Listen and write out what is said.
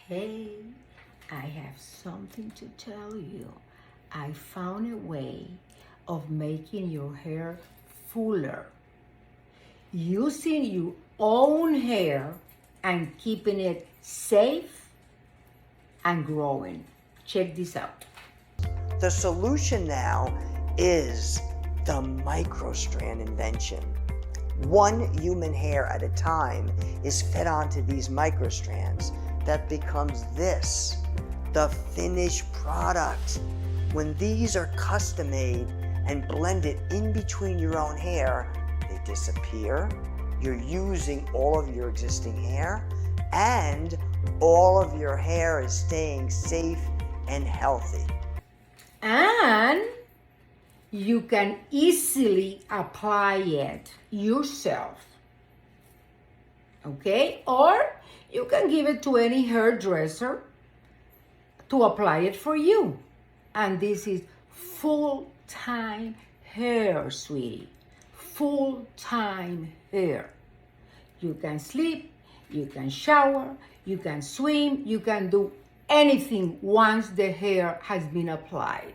Hey, I have something to tell you. I found a way of making your hair fuller using your own hair and keeping it safe and growing. Check this out. The solution now is the microstrand invention. One human hair at a time is fed onto these microstrands that becomes this, the finished product. When these are custom made and blended in between your own hair, they disappear. You're using all of your existing hair, and all of your hair is staying safe and healthy. And you can easily apply it yourself. Okay? Or you can give it to any hairdresser to apply it for you. And this is full-time hair, sweetie. Full-time hair. You can sleep, you can shower, you can swim, you can do anything once the hair has been applied.